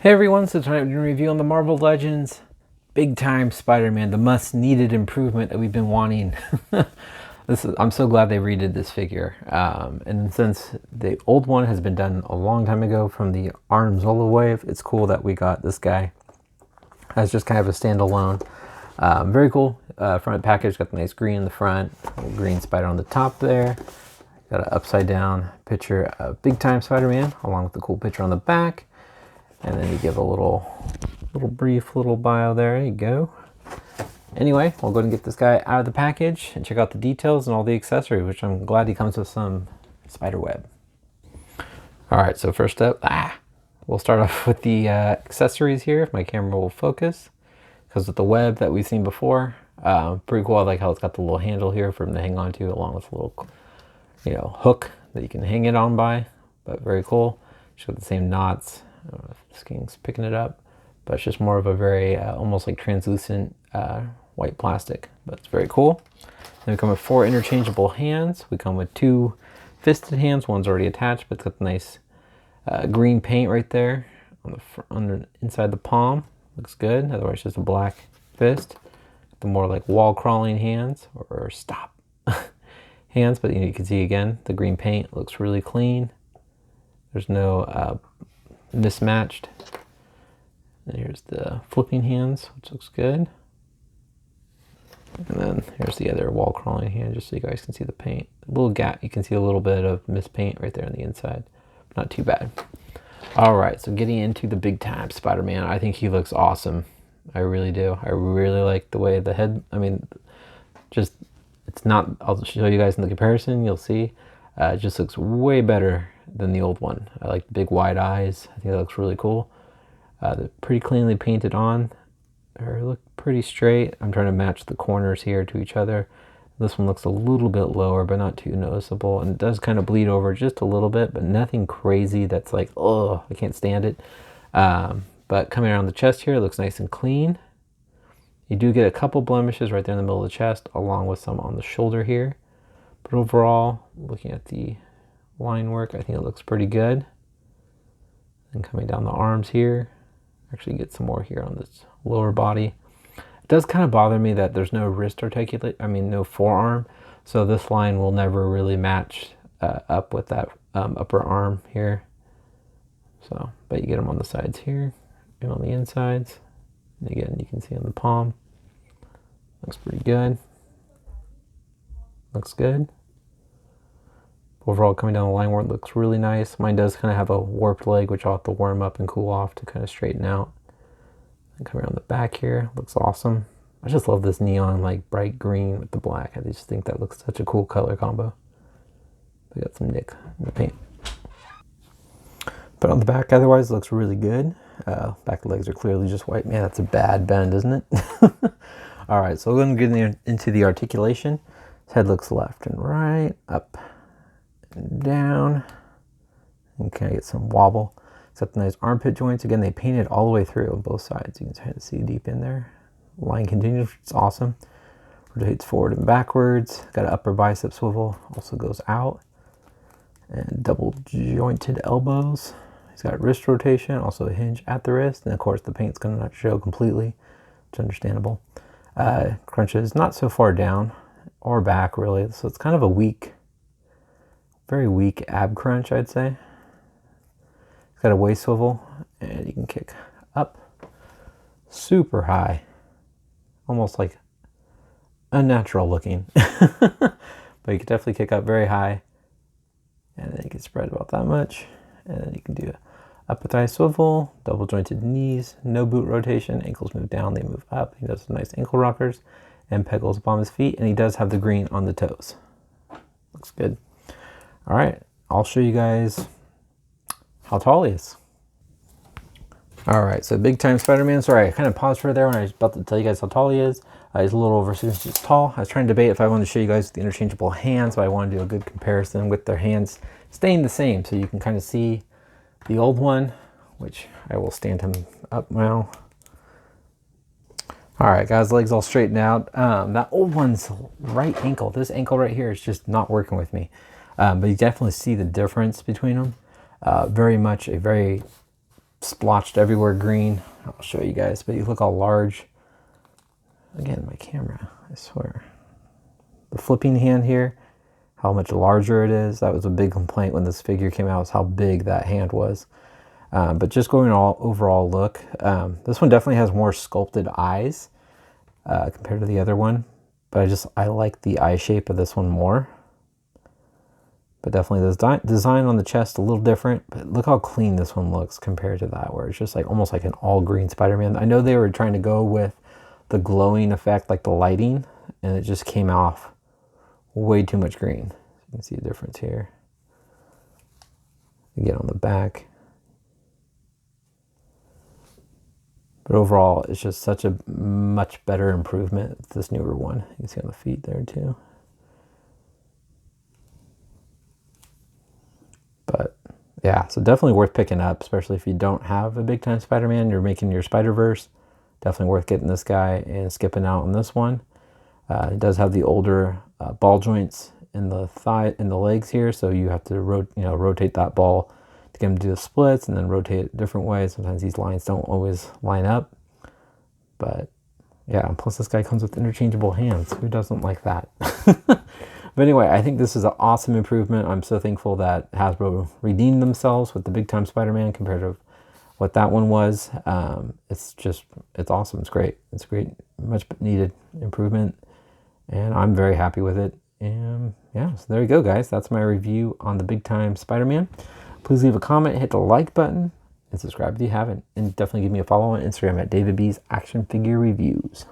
Hey everyone, so tonight we're doing a review on the Marvel Legends Big Time Spider-Man, the must-needed improvement that we've been wanting. I'm so glad they redid this figure. And since the old one has been done a long time ago from the Arms Zola wave, it's cool that we got this guy as just kind of a standalone. Very cool. Front package, got the nice green in the front, green spider on the top there. Got an upside down picture of Big Time Spider-Man along with the cool picture on the back. And then you give a little brief bio there. There you go. Anyway, we'll go ahead and get this guy out of the package and check out the details and all the accessories, which I'm glad he comes with some spider web. All right, so first up, we'll start off with the accessories here, if my camera will focus. Because with the web that we've seen before, pretty cool. I like how it's got the little handle here for him to hang on to, along with a little, hook that you can hang it on by. But very cool. It's got the same knots. I don't know if this thing's picking it up, but it's just more of a very almost like translucent white plastic, but it's very cool. Then we come with 4 interchangeable hands. We come with 2 fisted hands. One's already attached, but it's got the nice green paint right there on the inside the palm. Looks good. Otherwise, just a black fist. The more like wall crawling hands or stop hands, but you can see again the green paint looks really clean. There's no mismatched. And here's the flipping hands, which looks good. And then here's the other wall crawling hand, just so you guys can see the paint. A little gap, you can see a little bit of mispaint right there on the inside. Not too bad. All right, so getting into the Big Time Spider-Man, I think he looks awesome. I really do. I really like the way the head, it's not, I'll show you guys in the comparison, you'll see. It just looks way better than the old one. I like the big wide eyes. I think that looks really cool. They're pretty cleanly painted on. They look pretty straight. I'm trying to match the corners here to each other. This one looks a little bit lower, but not too noticeable. And it does kind of bleed over just a little bit, but nothing crazy that's like, oh, I can't stand it. But coming around the chest here, it looks nice and clean. You do get a couple blemishes right there in the middle of the chest, along with some on the shoulder here. But overall, looking at the line work, I think it looks pretty good. And coming down the arms here, actually get some more here on this lower body. It does kind of bother me that there's no wrist no forearm. So this line will never really match up with that upper arm here. So, but you get them on the sides here and on the insides. And again, you can see on the palm. Looks pretty good. Looks good. Overall, coming down the line work looks really nice. Mine does kind of have a warped leg, which I'll have to warm up and cool off to kind of straighten out. And coming around the back here, looks awesome. I just love this neon, like bright green with the black. I just think that looks such a cool color combo. We got some nick in the paint. But on the back, otherwise, it looks really good. Back legs are clearly just white. Man, that's a bad bend, isn't it? All right, so we're going to get into the articulation. His head looks left and right, up and down. And kind of get some wobble. It's got the nice armpit joints. Again, they painted all the way through on both sides. You can kind of see deep in there. Line continues, it's awesome. Rotates forward and backwards. Got an upper bicep swivel, also goes out. And double jointed elbows. He's got wrist rotation, also a hinge at the wrist. And of course, the paint's going to not show completely. It's understandable. Crunches not so far down or back, really. So it's kind of a weak, very weak ab crunch, I'd say. It's got a waist swivel, and you can kick up super high. Almost like unnatural looking. But you can definitely kick up very high. And then you can spread about that much. And then you can do upper thigh swivel, double jointed knees, no boot rotation, ankles move down, they move up. He does some nice ankle rockers and pegals up on his feet, and he does have the green on the toes. Looks good. All right, I'll show you guys how tall he is. All right, so Big Time Spider-Man. Sorry, I kind of paused for there when I was about to tell you guys how tall he is. He's a little over 6 inches tall. I was trying to debate if I wanted to show you guys the interchangeable hands, but I wanted to do a good comparison with their hands staying the same, so you can kind of see the old one, which I will stand him up now. All right, guys, legs all straightened out. That old one's right ankle, this ankle right here is just not working with me. But you definitely see the difference between them. Very much a very splotched everywhere green. I'll show you guys, but you look how large. Again, my camera, I swear. The flipping hand here, how much larger it is. That was a big complaint when this figure came out, was how big that hand was. But just going overall look, this one definitely has more sculpted eyes compared to the other one. But I like the eye shape of this one more. But definitely the design on the chest a little different. But look how clean this one looks compared to that, where it's just like almost like an all green Spider-Man. I know they were trying to go with the glowing effect, like the lighting, and it just came off way too much green. You can see the difference here. Again, on the back. But overall, it's just such a much better improvement with this newer one. You can see on the feet there too. But yeah, so definitely worth picking up, especially if you don't have a big time Spider-Man, you're making your Spider-Verse. Definitely worth getting this guy and skipping out on this one. It does have the older ball joints in the thigh, in the legs here, so you have to rotate that ball to get him to do the splits, and then rotate it different ways. Sometimes these lines don't always line up, but yeah. Plus, this guy comes with interchangeable hands. Who doesn't like that? But anyway, I think this is an awesome improvement. I'm so thankful that Hasbro redeemed themselves with the big time Spider-Man compared to what that one was. It's awesome. It's great. It's great. Much needed improvement. And I'm very happy with it. And yeah, so there you go, guys. That's my review on the big time Spider-Man. Please leave a comment, hit the like button, and subscribe if you haven't. And definitely give me a follow on Instagram at David B's Action Figure Reviews.